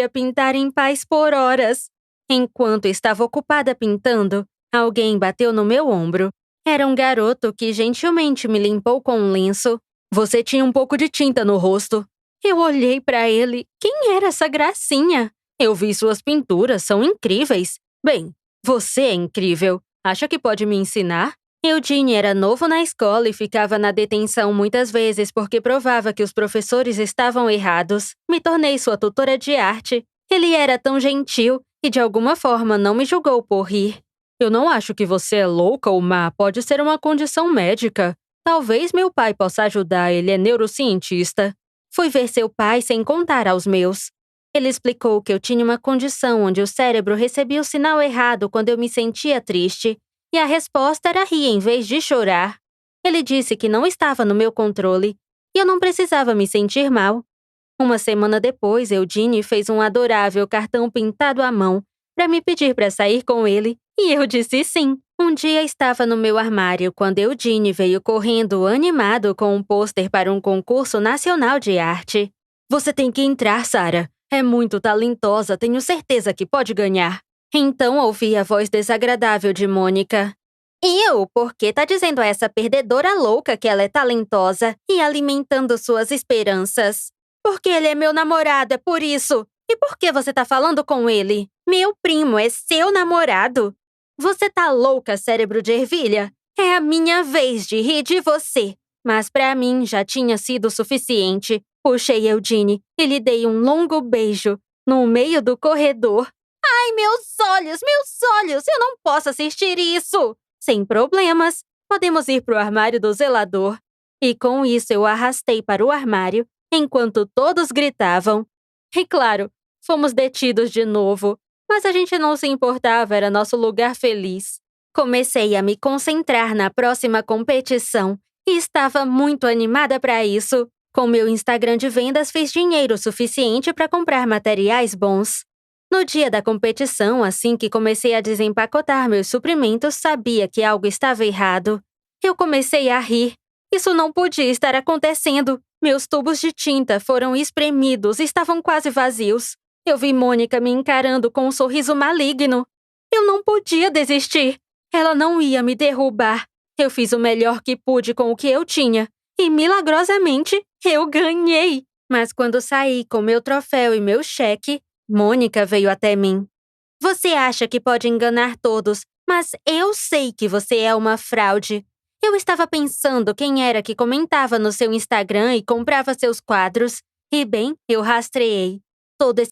a pintar em paz por horas. Enquanto estava ocupada pintando, alguém bateu no meu ombro. Era um garoto que gentilmente me limpou com um lenço. Você tinha um pouco de tinta no rosto. Eu olhei para ele. Quem era essa gracinha? Eu vi suas pinturas, são incríveis. Bem, você é incrível. Acha que pode me ensinar? Eugene era novo na escola e ficava na detenção muitas vezes porque provava que os professores estavam errados. Me tornei sua tutora de arte. Ele era tão gentil e de alguma forma não me julgou por rir. Eu não acho que você é louca ou má, pode ser uma condição médica. Talvez meu pai possa ajudar, ele é neurocientista. Fui ver seu pai sem contar aos meus. Ele explicou que eu tinha uma condição onde o cérebro recebia o sinal errado quando eu me sentia triste, e a resposta era rir em vez de chorar. Ele disse que não estava no meu controle, e eu não precisava me sentir mal. Uma semana depois, Eugene fez um adorável cartão pintado à mão para me pedir para sair com ele, e eu disse sim. Um dia estava no meu armário quando Eugene veio correndo animado com um pôster para um concurso nacional de arte. Você tem que entrar, Sarah. É muito talentosa, tenho certeza que pode ganhar. Então ouvi a voz desagradável de Mônica. Por que tá dizendo a essa perdedora louca que ela é talentosa e alimentando suas esperanças? Porque ele é meu namorado, é por isso. E por que você tá falando com ele? Meu primo é seu namorado? Você tá louca, cérebro de ervilha? É a minha vez de rir de você. Mas pra mim já tinha sido suficiente. Puxei Eugene e lhe dei um longo beijo no meio do corredor. Ai, meus olhos! Eu não posso assistir isso! Sem problemas, podemos ir pro armário do zelador. E com isso eu arrastei para o armário, enquanto todos gritavam. E claro, fomos detidos de novo, mas a gente não se importava, era nosso lugar feliz. Comecei a me concentrar na próxima competição e estava muito animada para isso. Com meu Instagram de vendas fiz dinheiro suficiente para comprar materiais bons. No dia da competição, assim que comecei a desempacotar meus suprimentos, sabia que algo estava errado. Eu comecei a rir. Isso não podia estar acontecendo. Meus tubos de tinta foram espremidos e estavam quase vazios. Eu vi Mônica me encarando com um sorriso maligno. Eu não podia desistir. Ela não ia me derrubar. Eu fiz o melhor que pude com o que eu tinha. E, milagrosamente, eu ganhei. Mas quando saí com meu troféu e meu cheque, Mônica veio até mim. Você acha que pode enganar todos, mas eu sei que você é uma fraude. Eu estava pensando quem era que comentava no seu Instagram e comprava seus quadros. E bem, eu rastreei. Todo esse